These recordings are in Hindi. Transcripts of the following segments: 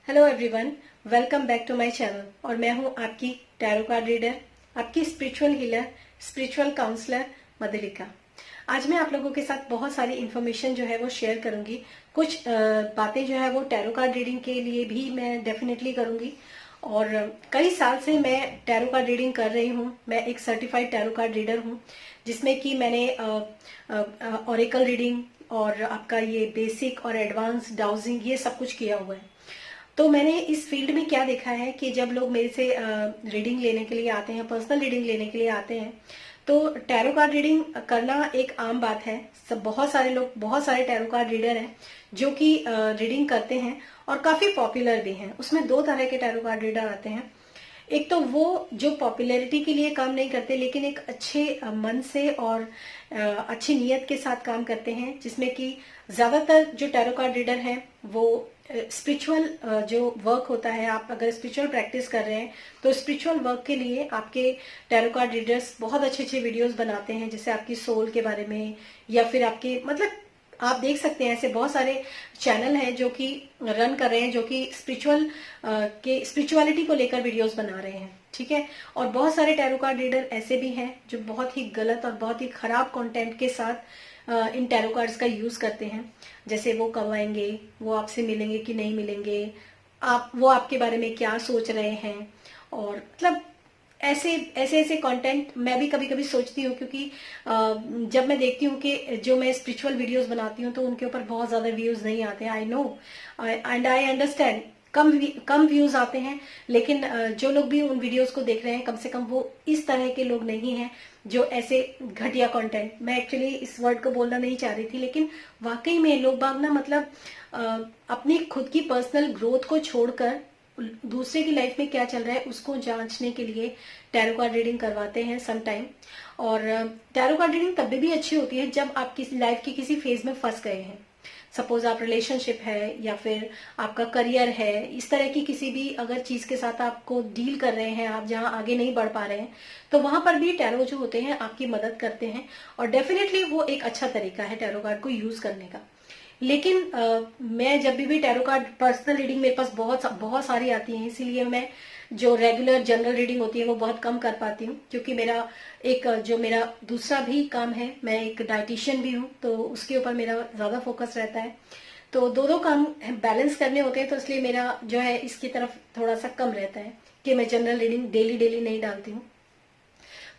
Hello everyone, welcome back to my channel. और मैं हूं आपकी टैरो कार्ड रीडर, आपकी spiritual healer, spiritual counsellor Madhulika. आज मैं आप लोगों के साथ बहुत सारी इन्फॉर्मेशन जो है वो शेयर करूंगी। कुछ बातें जो है वो टैरो कार्ड रीडिंग के लिए भी मैं डेफिनेटली करूंगी। और कई साल से मैं टैरो कार्ड रीडिंग कर रही हूँ। मैं एक सर्टिफाइड टैरो कार्ड रीडर हूँ, जिसमें कि मैंने ऑरेकल रीडिंग और आपका ये बेसिक और एडवांस डाउजिंग ये सब कुछ किया हुआ है। तो मैंने इस फील्ड में क्या देखा है कि जब लोग मेरे से रीडिंग लेने के लिए आते हैं, पर्सनल रीडिंग लेने के लिए आते हैं, तो टैरो कार्ड रीडिंग करना एक आम बात है। सब बहुत सारे लोग, बहुत सारे टैरो कार्ड रीडर हैं जो कि रीडिंग करते हैं और काफी पॉपुलर भी हैं। उसमें दो तरह के टैरो कार्ड रीडर आते हैं। एक तो वो जो पॉपुलैरिटी के लिए काम नहीं करते, लेकिन एक अच्छे मन से और अच्छी नीयत के साथ काम करते हैं, जिसमें कि ज्यादातर जो टैरो कार्ड रीडर हैं वो स्पिरिचुअल जो वर्क होता है, आप अगर स्पिरिचुअल प्रैक्टिस कर रहे हैं तो स्पिरिचुअल वर्क के लिए आपके टैरो कार्ड रीडर्स बहुत अच्छे अच्छे वीडियोस बनाते हैं, जैसे आपकी सोल के बारे में, या फिर आपके मतलब आप देख सकते हैं ऐसे बहुत सारे चैनल हैं जो कि रन कर रहे हैं, जो कि स्पिरिचुअलिटी को लेकर वीडियोस बना रहे हैं। ठीक है। और बहुत सारे टैरो कार्ड रीडर ऐसे भी हैं जो बहुत ही गलत और बहुत ही खराब कंटेंट के साथ इन टैरो कार्ड्स का यूज करते हैं। जैसे वो कब आएंगे, वो आपसे मिलेंगे कि नहीं मिलेंगे, वो आपके बारे में क्या सोच रहे हैं, और मतलब ऐसे ऐसे ऐसे कंटेंट मैं भी कभी कभी सोचती हूँ, क्योंकि जब मैं देखती हूँ कि जो मैं स्पिरिचुअल वीडियोस बनाती हूँ तो उनके ऊपर बहुत ज्यादा व्यूज नहीं आते हैं। I know and I understand, come views आते हैं, लेकिन जो लोग भी उन वीडियोस को देख रहे हैं, कम से कम वो इस तरह के लोग नहीं हैं जो ऐसे घटिया कंटेंट, मैं एक्चुअली इस वर्ड को बोलना नहीं चाह रही थी, लेकिन वाकई में लोग बाग ना मतलब अपनी खुद की पर्सनल ग्रोथ को छोड़कर दूसरे की लाइफ में क्या चल रहा है उसको जांचने के लिए टैरो कार्ड रीडिंग करवाते हैं सम टाइम। और टैरो कार्ड रीडिंग तब भी अच्छी होती है जब आप किसी लाइफ की किसी फेज में फंस गए हैं। सपोज आप रिलेशनशिप है या फिर आपका करियर है, इस तरह की किसी भी अगर चीज के साथ आपको डील कर रहे हैं, आप जहां आगे नहीं बढ़ पा रहे हैं, तो वहां पर भी टैरो जो होते हैं आपकी मदद करते हैं। और डेफिनेटली वो एक अच्छा तरीका है टैरो कार्ड को यूज करने का। लेकिन मैं जब भी टैरो कार्ड पर्सनल रीडिंग मेरे पास बहुत सारी आती हैं, इसीलिए मैं जो रेगुलर जनरल रीडिंग होती है वो बहुत कम कर पाती हूँ, क्योंकि मेरा एक जो मेरा दूसरा भी काम है, मैं एक डाइटिशियन भी हूँ, तो उसके ऊपर मेरा ज्यादा फोकस रहता है। तो दो दो काम बैलेंस करने होते हैं, तो इसलिए मेरा जो है इसकी तरफ थोड़ा सा कम रहता है कि मैं जनरल रीडिंग डेली डेली नहीं डालती हूँ।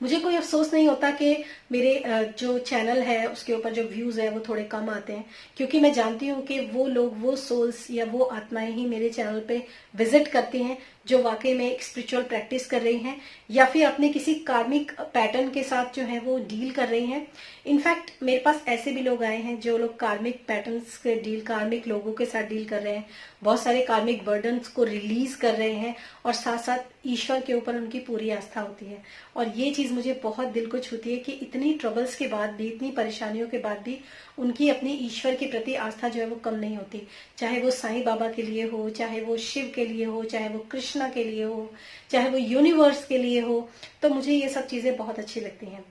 मुझे कोई अफसोस नहीं होता कि मेरे जो चैनल है उसके ऊपर जो व्यूज है वो थोड़े कम आते हैं, क्योंकि मैं जानती हूँ कि वो लोग, वो सोल्स या वो आत्माएं ही मेरे चैनल पे विजिट करती हैं जो वाकई में एक स्पिरिचुअल प्रैक्टिस कर रही हैं, या फिर अपने किसी कार्मिक पैटर्न के साथ जो है वो डील कर रही हैं। इनफैक्ट मेरे पास ऐसे भी लोग आए हैं जो लोग कार्मिक पैटर्न्स के डील, कार्मिक लोगों के साथ डील कर रहे हैं, बहुत सारे कार्मिक बर्डन्स को रिलीज कर रहे हैं, और साथ साथ ईश्वर के ऊपर उनकी पूरी आस्था होती है। और ये चीज मुझे बहुत दिल को छूती है कि इतनी ट्रबल्स के बाद भी, इतनी परेशानियों के बाद भी उनकी अपनी ईश्वर के प्रति आस्था जो है वो कम नहीं होती। चाहे वो साईं बाबा के लिए हो, चाहे वो शिव के लिए हो, चाहे वो कृष्णा के लिए हो, चाहे वो यूनिवर्स के लिए हो, तो मुझे ये सब चीजें बहुत अच्छी लगती हैं।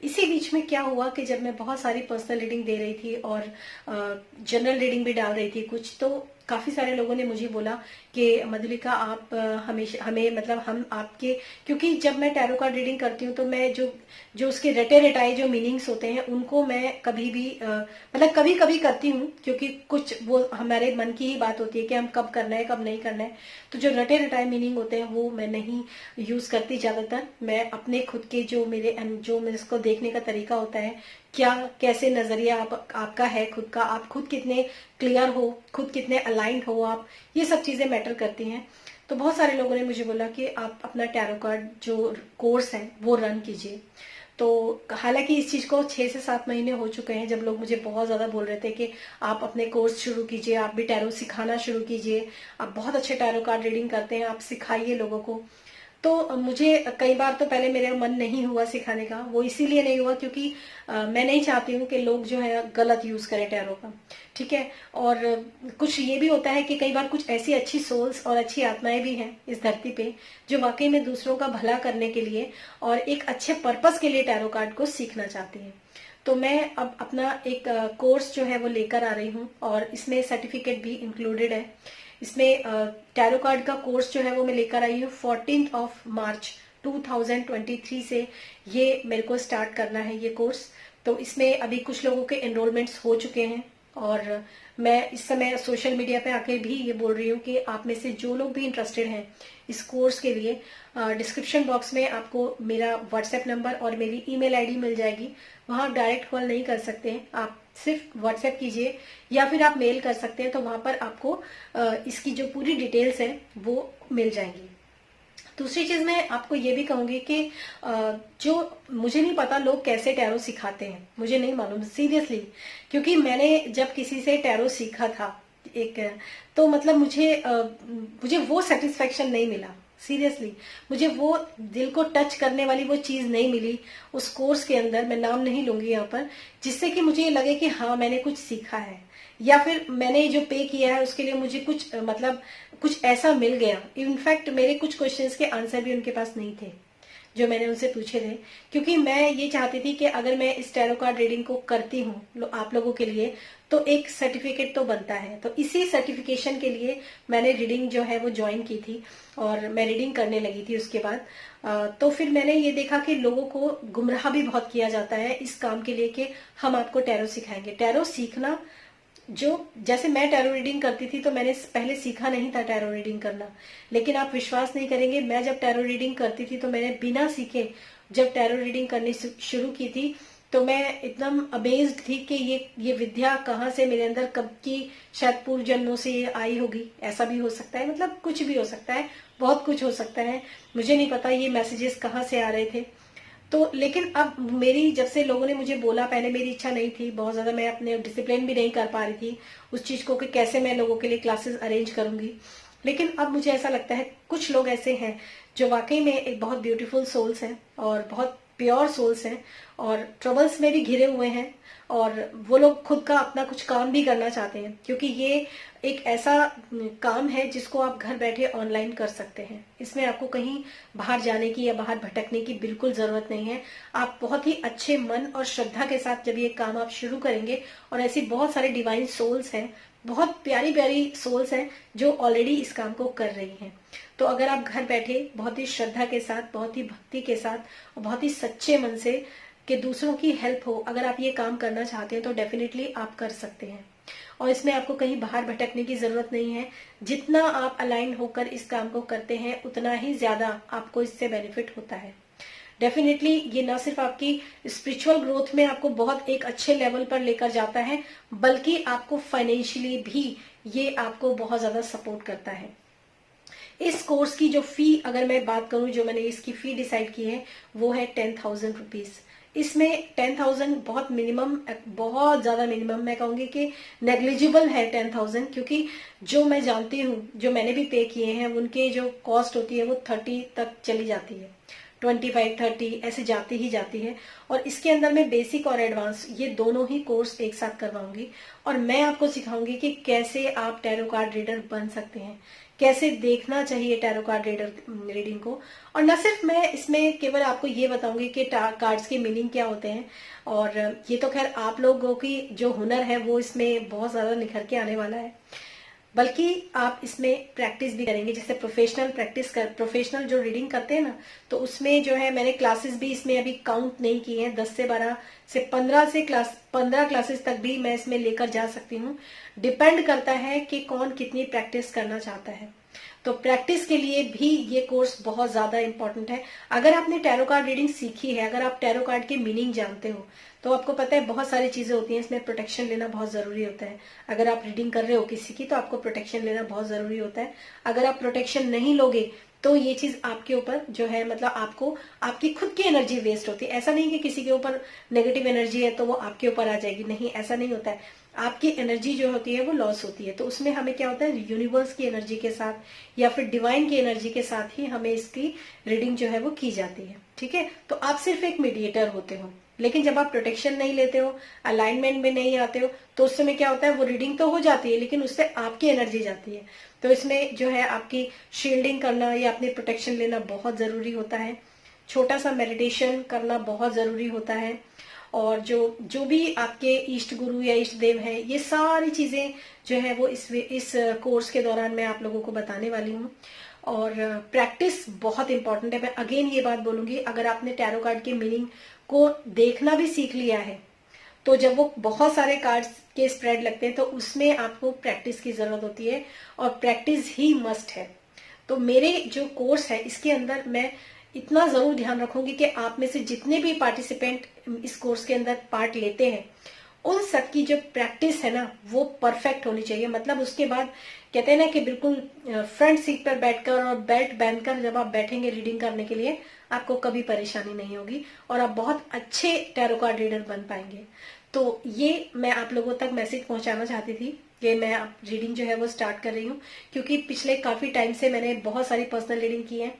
इसी बीच में क्या हुआ कि जब मैं बहुत सारी पर्सनल रीडिंग दे रही थी और जनरल रीडिंग भी डाल रही थी कुछ, तो काफी सारे लोगों ने मुझे बोला कि मधुलिका आप हमेशा हमें मतलब हम आपके, क्योंकि जब मैं टैरो कार्ड रीडिंग करती हूँ तो मैं जो जो उसके रटे रटाए जो मीनिंग्स होते हैं उनको मैं कभी भी मतलब कभी कभी करती हूँ, क्योंकि कुछ वो हमारे मन की ही बात होती है कि हम कब करना है कब नहीं करना है। तो जो रटे रटाए मीनिंग होते हैं वो मैं नहीं यूज करती ज्यादातर। मैं अपने खुद के जो मेरे इसको देखने का तरीका होता है, क्या कैसे नजरिया आपका है खुद का, आप खुद कितने क्लियर हो, खुद कितने अलाइंड हो आप, ये सब चीजें मैटर करती हैं। तो बहुत सारे लोगों ने मुझे बोला कि आप अपना टैरो कार्ड जो कोर्स है वो रन कीजिए। तो हालांकि इस चीज को 6 से 7 महीने हो चुके हैं जब लोग मुझे बहुत ज्यादा बोल रहे थे कि आप अपने कोर्स शुरू कीजिए, आप भी टैरो सिखाना शुरू कीजिए, आप बहुत अच्छे टैरो कार्ड रीडिंग करते हैं, आप सिखाइए लोगों को। तो मुझे कई बार तो पहले मेरा मन नहीं हुआ सिखाने का। वो इसीलिए नहीं हुआ क्योंकि मैं नहीं चाहती हूँ कि लोग जो है गलत यूज करें टैरो का। ठीक है। और कुछ ये भी होता है कि कई बार कुछ ऐसी अच्छी सोल्स और अच्छी आत्माएं भी हैं इस धरती पे जो वाकई में दूसरों का भला करने के लिए और एक अच्छे पर्पस के लिए टैरो कार्ड को सीखना चाहती हैं। तो मैं अब अपना एक कोर्स जो है वो लेकर आ रही हूँ, और इसमें सर्टिफिकेट भी इंक्लूडेड है। इसमें टैरो कार्ड का कोर्स जो है वो मैं लेकर आई हूँ 14 मार्च 2023 से ये मेरे को स्टार्ट करना है ये कोर्स। तो इसमें अभी कुछ लोगों के एनरोलमेंट्स हो चुके हैं और मैं इस समय सोशल मीडिया पे आके भी ये बोल रही हूँ कि आप में से जो लोग भी इंटरेस्टेड हैं इस कोर्स के लिए, डिस्क्रिप्शन बॉक्स में आपको मेरा व्हाट्सएप नंबर और मेरी ईमेल आईडी मिल जाएगी। वहां आप डायरेक्ट कॉल नहीं कर सकते हैं, आप सिर्फ व्हाट्सएप कीजिए या फिर आप मेल कर सकते हैं, तो वहां पर आपको इसकी जो पूरी डिटेल्स है वो मिल जाएंगी। दूसरी चीज मैं आपको ये भी कहूंगी कि जो मुझे नहीं पता लोग कैसे टैरो सिखाते हैं, मुझे नहीं मालूम सीरियसली, क्योंकि मैंने जब किसी से टैरो सीखा था एक, तो मतलब मुझे वो सेटिस्फेक्शन नहीं मिला सीरियसली, मुझे वो दिल को टच करने वाली वो चीज नहीं मिली उस कोर्स के अंदर, मैं नाम नहीं लूंगी यहाँ पर, जिससे कि मुझे ये लगे कि हाँ मैंने कुछ सीखा है या फिर मैंने जो पे किया है उसके लिए मुझे कुछ मतलब कुछ ऐसा मिल गया। इनफैक्ट मेरे कुछ क्वेश्चंस के आंसर भी उनके पास नहीं थे जो मैंने उनसे पूछे थे, क्योंकि मैं ये चाहती थी कि अगर मैं इस टैरो कार्ड रीडिंग को करती हूँ आप लोगों के लिए तो एक सर्टिफिकेट तो बनता है। तो इसी सर्टिफिकेशन के लिए मैंने रीडिंग जो है वो ज्वाइन की थी और मैं रीडिंग करने लगी थी उसके बाद। तो फिर मैंने ये देखा कि लोगों को गुमराह भी बहुत किया जाता है इस काम के लिए कि हम आपको टैरो सिखाएंगे। टैरो सीखना, जो जैसे मैं टैरो रीडिंग करती थी तो मैंने पहले सीखा नहीं था टैरो रीडिंग करना, लेकिन आप विश्वास नहीं करेंगे, मैं जब टैरो रीडिंग करती थी तो मैंने बिना सीखे जब टैरो रीडिंग करनी शुरू की थी तो मैं एकदम अमेज्ड थी कि ये विद्या कहाँ से मेरे अंदर कब की, शायद पूर्व जन्मों से ये आई होगी, ऐसा भी हो सकता है, मतलब कुछ भी हो सकता है, बहुत कुछ हो सकता है, मुझे नहीं पता ये मैसेजेस कहाँ से आ रहे थे। तो लेकिन अब मेरी जब से लोगों ने मुझे बोला, पहले मेरी इच्छा नहीं थी बहुत ज्यादा, मैं अपने डिसिप्लिन भी नहीं कर पा रही थी उस चीज को कि कैसे मैं लोगों के लिए क्लासेस अरेंज करूंगी, लेकिन अब मुझे ऐसा लगता है कुछ लोग ऐसे हैं जो वाकई में एक बहुत ब्यूटीफुल सोल्स हैं और बहुत प्योर सोल्स हैं और ट्रबल्स में भी घिरे हुए हैं और वो लोग खुद का अपना कुछ काम भी करना चाहते हैं, क्योंकि ये एक ऐसा काम है जिसको आप घर बैठे ऑनलाइन कर सकते हैं। इसमें आपको कहीं बाहर जाने की या बाहर भटकने की बिल्कुल जरूरत नहीं है। आप बहुत ही अच्छे मन और श्रद्धा के साथ जब ये काम आप शुरू करेंगे, और ऐसी बहुत सारे डिवाइन सोल्स हैं, बहुत प्यारी प्यारी सोल्स हैं जो ऑलरेडी इस काम को कर रही हैं, तो अगर आप घर बैठे बहुत ही श्रद्धा के साथ, बहुत ही भक्ति के साथ और बहुत ही सच्चे मन से कि दूसरों की हेल्प हो, अगर आप ये काम करना चाहते हैं तो डेफिनेटली आप कर सकते हैं। और इसमें आपको कहीं बाहर भटकने की जरूरत नहीं है। जितना आप अलाइन होकर इस काम को करते हैं उतना ही ज्यादा आपको इससे बेनिफिट होता है। डेफिनेटली ये ना सिर्फ आपकी स्पिरिचुअल ग्रोथ में आपको बहुत एक अच्छे लेवल पर लेकर जाता है, बल्कि आपको फाइनेंशियली भी ये आपको बहुत ज्यादा सपोर्ट करता है। इस कोर्स की जो फी अगर मैं बात करूं, जो मैंने इसकी फी डिसाइड की है वो है 10,000 रुपीज। इसमें 10,000 बहुत मिनिमम, बहुत ज्यादा मिनिमम मैं कहूंगी कि नेग्लिजिबल है 10,000, क्योंकि जो मैं जानती हूँ, जो मैंने भी पे किए हैं, उनके जो कॉस्ट होती है वो 30 तक चली जाती है, 25, 30 ऐसे जाती ही जाती है। और इसके अंदर मैं बेसिक और एडवांस ये दोनों ही कोर्स एक साथ करवाऊंगी और मैं आपको सिखाऊंगी कि कैसे आप टैरो कार्ड रीडर बन सकते हैं, कैसे देखना चाहिए टैरो कार्ड रीडिंग को। और न सिर्फ मैं इसमें केवल आपको ये बताऊंगी कि कार्ड्स के मीनिंग क्या होते हैं, और ये तो खैर आप लोगों की जो हुनर है वो इसमें बहुत ज्यादा निखर के आने वाला है, बल्कि आप इसमें प्रैक्टिस भी करेंगे। जैसे प्रोफेशनल जो रीडिंग करते हैं ना, तो उसमें जो है मैंने क्लासेस भी इसमें अभी काउंट नहीं की हैं, 10 से 12 से 15 क्लासेस तक भी मैं इसमें लेकर जा सकती हूँ। डिपेंड करता है कि कौन कितनी प्रैक्टिस करना चाहता है, तो प्रैक्टिस के लिए भी ये कोर्स बहुत ज्यादा इंपॉर्टेंट है। अगर आपने टैरो कार्ड रीडिंग सीखी है, अगर आप टैरो कार्ड के मीनिंग जानते हो, तो आपको पता है बहुत सारी चीजें होती हैं, इसमें प्रोटेक्शन लेना बहुत जरूरी होता है। अगर आप रीडिंग कर रहे हो किसी की तो आपको प्रोटेक्शन लेना बहुत जरूरी होता है। अगर आप प्रोटेक्शन नहीं लोगे तो ये चीज आपके ऊपर जो है, मतलब आपको आपकी खुद की एनर्जी वेस्ट होती है। ऐसा नहीं कि किसी के ऊपर नेगेटिव एनर्जी है तो वो आपके ऊपर आ जाएगी, नहीं, ऐसा नहीं होता है। आपकी एनर्जी जो होती है वो लॉस होती है, तो उसमें हमें क्या होता है, यूनिवर्स की एनर्जी के साथ या फिर डिवाइन की एनर्जी के साथ ही हमें इसकी रीडिंग जो है वो की जाती है। ठीक है, तो आप सिर्फ एक मीडिएटर होते हो, लेकिन जब आप प्रोटेक्शन नहीं लेते हो, अलाइनमेंट में नहीं आते हो, तो उस समय क्या होता है, वो रीडिंग तो हो जाती है लेकिन उससे आपकी एनर्जी जाती है। तो इसमें जो है आपकी शील्डिंग करना या अपनी प्रोटेक्शन लेना बहुत जरूरी होता है। छोटा सा मेडिटेशन करना बहुत जरूरी होता है। और जो भी आपके इष्ट गुरु या इष्ट देव हैं, ये सारी चीजें जो है वो इस कोर्स के दौरान मैं आप लोगों को बताने वाली हूँ। और प्रैक्टिस बहुत इंपॉर्टेंट है। मैं अगेन ये बात बोलूंगी, अगर आपने टैरो कार्ड के मीनिंग को देखना भी सीख लिया है, तो जब वो बहुत सारे कार्ड्स के स्प्रेड लगते हैं तो उसमें आपको प्रैक्टिस की जरूरत होती है, और प्रैक्टिस ही मस्ट है। तो मेरे जो कोर्स है इसके अंदर मैं इतना जरूर ध्यान रखूंगी कि आप में से जितने भी पार्टिसिपेंट इस कोर्स के अंदर पार्ट लेते हैं, उन सब की जो प्रैक्टिस है ना वो परफेक्ट होनी चाहिए। मतलब उसके बाद कहते हैं ना कि बिल्कुल फ्रंट सीट पर बैठकर और बेल्ट बांधकर जब आप बैठेंगे रीडिंग करने के लिए, आपको कभी परेशानी नहीं होगी और आप बहुत अच्छे टैरो कार्ड रीडर बन पाएंगे। तो ये मैं आप लोगों तक मैसेज पहुंचाना चाहती थी कि मैं अब रीडिंग जो है वो स्टार्ट कर रही हूँ, क्योंकि पिछले काफी टाइम से मैंने बहुत सारी पर्सनल रीडिंग की है।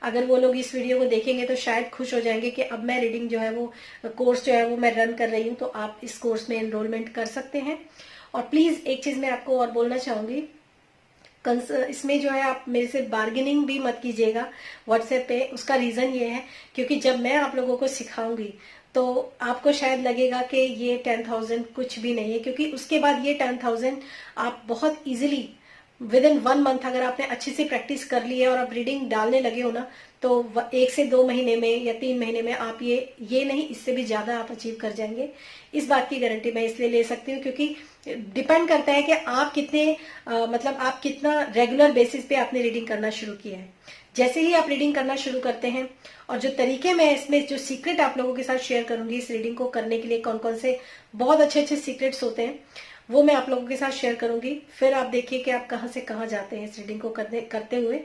अगर वो लोग इस वीडियो को देखेंगे तो शायद खुश हो जाएंगे कि अब मैं रीडिंग जो है वो कोर्स जो है वो मैं रन कर रही हूँ, तो आप इस कोर्स में एनरोलमेंट कर सकते हैं। और प्लीज एक चीज मैं आपको और बोलना चाहूंगी, इसमें जो है आप मेरे से बार्गेनिंग भी मत कीजिएगा व्हाट्सएप पे। उसका रीजन ये है क्योंकि जब मैं आप लोगों को सिखाऊंगी तो आपको शायद लगेगा कि ये 10,000 कुछ भी नहीं है, क्योंकि उसके बाद ये 10,000 आप बहुत इजीली विद इन 1 मंथ अगर आपने अच्छे से प्रैक्टिस कर ली है और आप रीडिंग डालने लगे हो ना, तो 1 से 2 महीने में या 3 महीने में आप ये नहीं, इससे भी ज्यादा आप अचीव कर जाएंगे। इस बात की गारंटी मैं इसलिए ले सकती हूँ क्योंकि डिपेंड करता है कि आप कितने मतलब आप कितना रेगुलर बेसिस पे आपने रीडिंग करना शुरू किया है। जैसे ही आप रीडिंग करना शुरू करते हैं, और जो तरीके मैं इसमें जो सीक्रेट आप लोगों के साथ शेयर करूंगी इस रीडिंग को करने के लिए, कौन कौन से बहुत अच्छे अच्छे सीक्रेट्स होते हैं, वो मैं आप लोगों के साथ शेयर करूंगी। फिर आप देखिए कि आप कहां से कहां जाते हैं इस रीडिंग को करते हुए।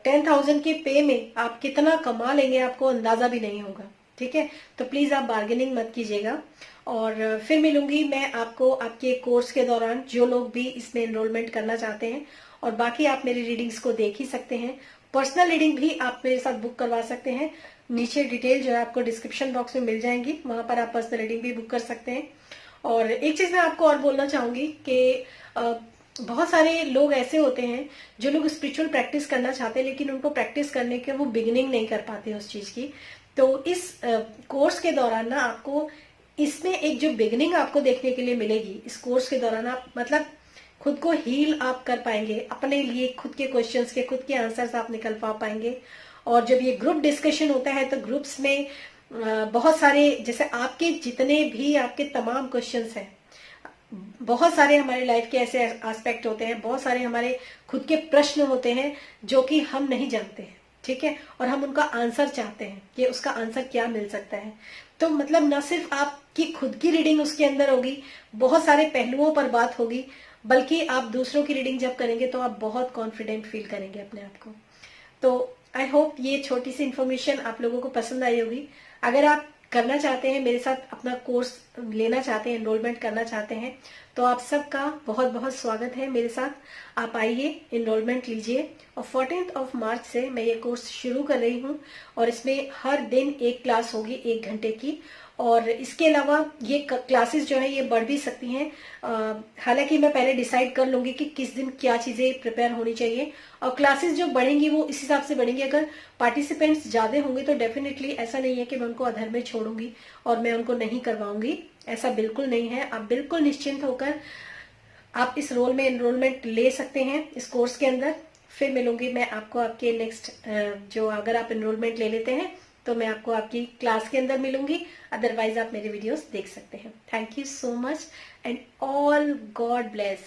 10,000 के पे में आप कितना कमा लेंगे आपको अंदाजा भी नहीं होगा। ठीक है, तो प्लीज आप बार्गेनिंग मत कीजिएगा। और फिर मिलूंगी मैं आपको आपके कोर्स के दौरान, जो लोग भी इसमें एनरोलमेंट करना चाहते हैं। और बाकी आप मेरी रीडिंग्स को देख ही सकते हैं। पर्सनल रीडिंग भी आप मेरे साथ बुक करवा सकते हैं। नीचे डिटेल जो है आपको डिस्क्रिप्शन बॉक्स में मिल जाएंगी, वहां पर आप पर्सनल रीडिंग भी बुक कर सकते हैं। और एक चीज मैं आपको और बोलना चाहूंगी कि बहुत सारे लोग ऐसे होते हैं जो लोग स्पिरिचुअल प्रैक्टिस करना चाहते हैं, लेकिन उनको प्रैक्टिस करने के वो बिगिनिंग नहीं कर पाते उस चीज की। तो इस कोर्स के दौरान ना आपको इसमें एक जो बिगिनिंग आपको देखने के लिए मिलेगी, इस कोर्स के दौरान आप मतलब खुद को हील आप कर पाएंगे, अपने लिए खुद के क्वेश्चंस के खुद के आंसर्स आप निकल पा पाएंगे। और जब ये ग्रुप डिस्कशन होता है तो ग्रुप्स में बहुत सारे, जैसे आपके जितने भी आपके तमाम क्वेश्चंस हैं, बहुत सारे हमारे लाइफ के ऐसे एस्पेक्ट होते हैं, बहुत सारे हमारे खुद के प्रश्न होते हैं जो कि हम नहीं जानते हैं। ठीक है, और हम उनका आंसर चाहते हैं कि उसका आंसर क्या मिल सकता है। तो मतलब न सिर्फ आपकी खुद की रीडिंग उसके अंदर होगी, बहुत सारे पहलुओं पर बात होगी, बल्कि आप दूसरों की रीडिंग जब करेंगे तो आप बहुत कॉन्फिडेंट फील करेंगे अपने आप को। तो आई होप ये छोटी सी इन्फॉर्मेशन आप लोगों को पसंद आई होगी। अगर आप करना चाहते हैं मेरे साथ, अपना कोर्स लेना चाहते हैं, एनरोलमेंट करना चाहते हैं, तो आप सबका बहुत बहुत स्वागत है मेरे साथ। आप आइए, एनरोलमेंट लीजिए। और 14 मार्च से मैं ये कोर्स शुरू कर रही हूँ, और इसमें हर दिन एक क्लास होगी 1 घंटे की। और इसके अलावा ये क्लासेस जो है ये बढ़ भी सकती हैं। हालांकि मैं पहले डिसाइड कर लूंगी कि किस दिन क्या चीजें प्रिपेयर होनी चाहिए, और क्लासेस जो बढ़ेंगी वो इस हिसाब से बढ़ेंगी। अगर पार्टिसिपेंट्स ज्यादा होंगे तो डेफिनेटली ऐसा नहीं है कि मैं उनको अधर में छोड़ूंगी और मैं उनको नहीं करवाऊंगी, ऐसा बिल्कुल नहीं है। आप बिल्कुल निश्चिंत होकर आप इस रोल में एनरोलमेंट ले सकते हैं इस कोर्स के अंदर। फिर मिलूंगी मैं आपको आपके नेक्स्ट, जो अगर आप एनरोलमेंट ले लेते हैं तो मैं आपको आपकी क्लास के अंदर मिलूंगी, अदरवाइज आप मेरे वीडियोस देख सकते हैं। Thank you so much and all God bless.